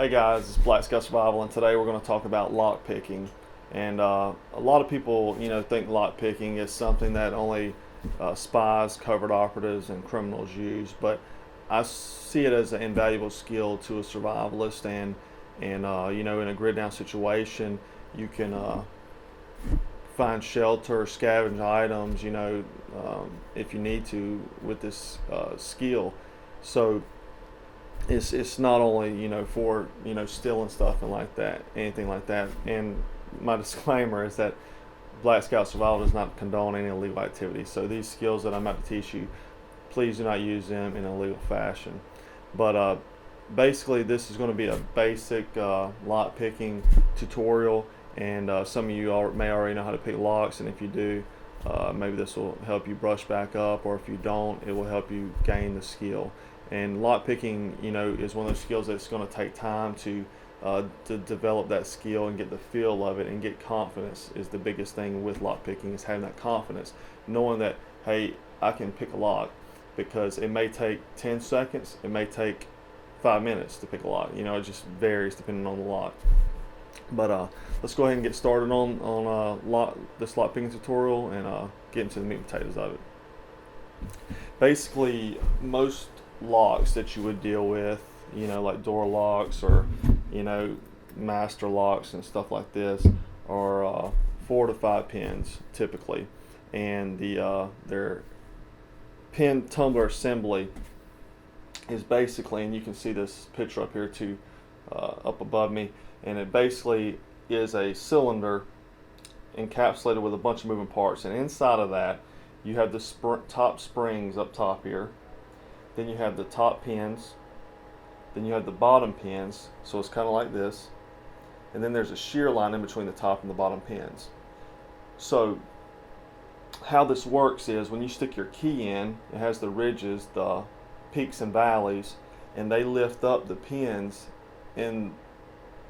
Hey guys, it's Black Sky Survival, and today we're going to talk about lock picking. And a lot of people, think lock picking is something that only spies, covert operatives, and criminals use. But I see it as an invaluable skill to a survivalist, and in a grid down situation, you can find shelter, scavenge items, if you need to with this skill. So it's not only for stealing stuff and like that, anything like that. And my disclaimer is that Black Scout Survival does not condone any illegal activity. So these skills that I'm about to teach you, please do not use them in a legal fashion. But basically, this is going to be a basic lock picking tutorial, and some of you may already know how to pick locks, and if you do, maybe this will help you brush back up, or if you don't, it will help you gain the skill. And lock picking, is one of those skills that's going to take time to develop that skill and get the feel of it and get confidence. Is the biggest thing with lock picking, is having that confidence, knowing that, hey, I can pick a lock, because it may take 10 seconds, it may take 5 minutes to pick a lock. It just varies depending on the lock. But let's go ahead and get started on this lock picking tutorial and get into the meat and potatoes of it. Basically, most locks that you would deal with, like door locks or master locks and stuff like this, are 4 to 5 pins typically, and their pin tumbler assembly is basically, and you can see this picture up here too, up above me, and it basically is a cylinder encapsulated with a bunch of moving parts, and inside of that you have the top springs up top here. Then you have the top pins, then you have the bottom pins, so it's kind of like this, and then there's a shear line in between the top and the bottom pins. So how this works is, when you stick your key in, it has the ridges, the peaks and valleys, and they lift up the pins in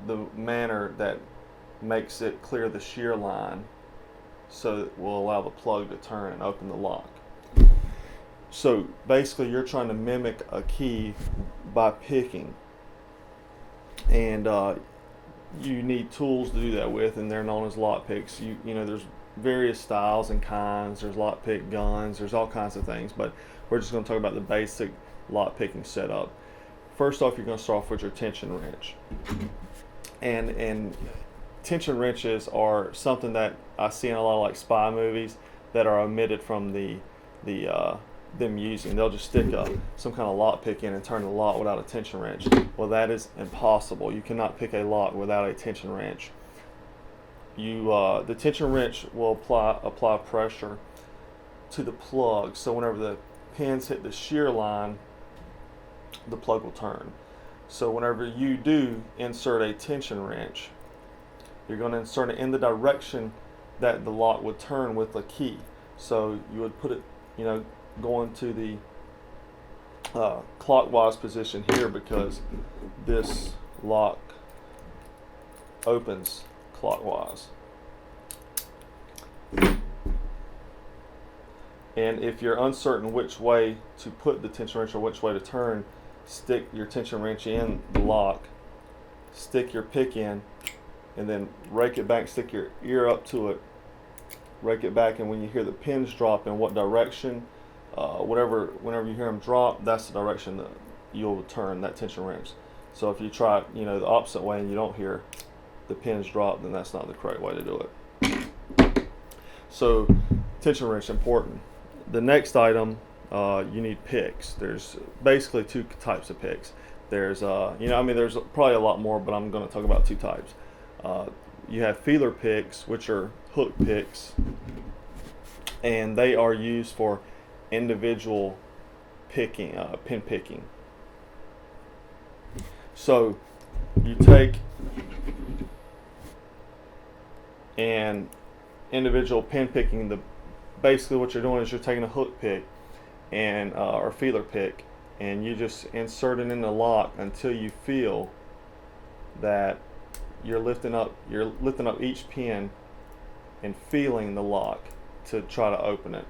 the manner that makes it clear the shear line, so it will allow the plug to turn and open the lock. So basically, you're trying to mimic a key by picking, and you need tools to do that with, and they're known as lock picks. There's various styles and kinds. There's lock pick guns. There's all kinds of things, but we're just going to talk about the basic lock picking setup. First off, you're going to start off with your tension wrench, and tension wrenches are something that I see in a lot of like spy movies that are omitted from them using. They'll just stick some kind of lock pick in and turn the lock without a tension wrench. Well, that is impossible. You cannot pick a lock without a tension wrench. The tension wrench will apply pressure to the plug, so whenever the pins hit the shear line, the plug will turn. So whenever you do insert a tension wrench, you're going to insert it in the direction that the lock would turn with a key. So you would put it, going to the clockwise position here, because this lock opens clockwise. And if you're uncertain which way to put the tension wrench or which way to turn, stick your tension wrench in the lock, stick your pick in, and then rake it back, stick your ear up to it, rake it back, and when you hear the pins drop in what direction, whenever you hear them drop, that's the direction that you'll turn that tension wrench. So if you try it, the opposite way, and you don't hear the pins drop, then that's not the correct way to do it. So tension wrench, important. The next item, you need picks. There's basically 2 types of picks. There's there's probably a lot more, but I'm going to talk about 2 types. You have feeler picks, which are hook picks, and they are used for individual picking, pin picking. So you take an individual pin picking. Basically what you're doing is you're taking a hook pick and or feeler pick, and you just insert it in the lock until you feel that you're lifting up each pin and feeling the lock to try to open it.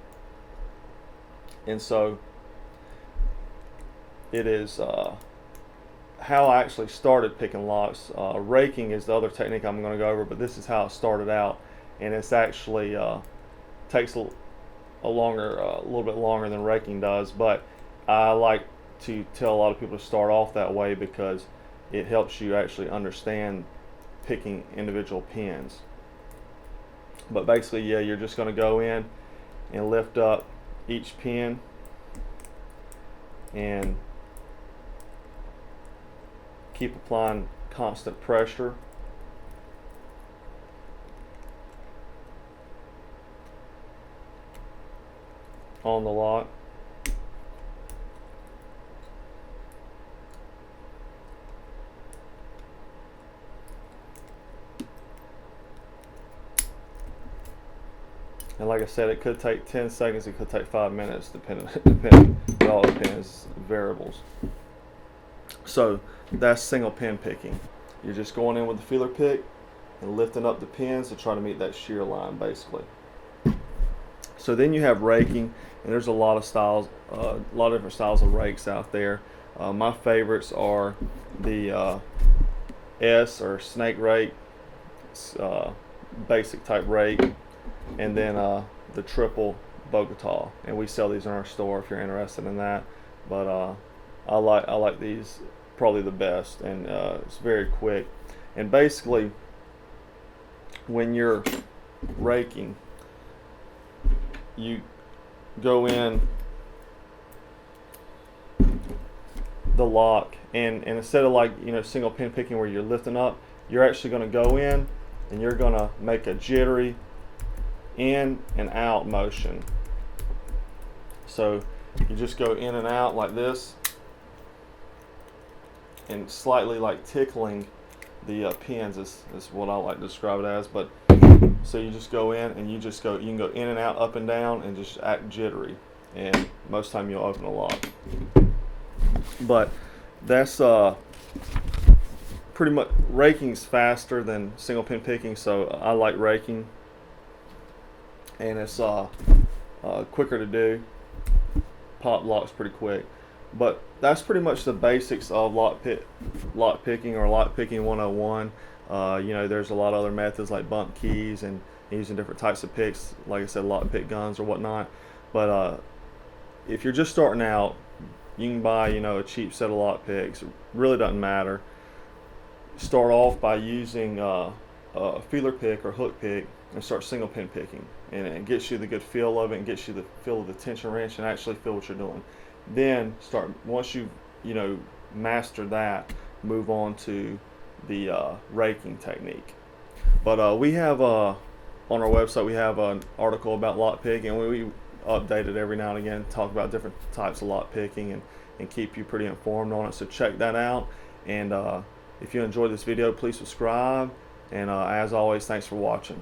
And so it is how I actually started picking locks. Raking is the other technique I'm going to go over, but this is how it started out, and it's actually takes a little bit longer than raking does. But I like to tell a lot of people to start off that way because it helps you actually understand picking individual pins. But basically, yeah, you're just going to go in and lift up each pin and keep applying constant pressure. On the lock. And like I said, it could take 10 seconds, it could take 5 minutes, depending. It all depends, variables. So that's single pin picking. You're just going in with the feeler pick and lifting up the pins to try to meet that shear line, basically. So then you have raking, and there's a lot of styles, a lot of different styles of rakes out there. My favorites are the S or snake rake, basic type rake, and then the triple Bogota, and we sell these in our store if you're interested in that. But I like these probably the best, and it's very quick. And basically, when you're raking, you go in the lock, and instead of like single pin picking where you're lifting up, you're actually going to go in and you're going to make a jittery in and out motion. So you just go in and out like this, and slightly like tickling the pins is what I like to describe it as. But so you just go in and you can go in and out, up and down, and just act jittery, and most of the time you'll open a lock. But that's pretty much, raking's faster than single pin picking, so I like raking, and it's quicker to do. Pop locks pretty quick. But that's pretty much the basics of lock picking or lock picking 101. There's a lot of other methods like bump keys and using different types of picks, like I said, lock pick guns or whatnot. But if you're just starting out, you can buy a cheap set of lock picks. It really doesn't matter. Start off by using a feeler pick or hook pick and start single pin picking, and it gets you the good feel of it and gets you the feel of the tension wrench and actually feel what you're doing. Then once you've mastered that, move on to the raking technique. But we have on our website, we have an article about lock picking, and we update it every now and again, talk about different types of lock picking, and keep you pretty informed on it. So check that out, and if you enjoyed this video, please subscribe, and as always, thanks for watching.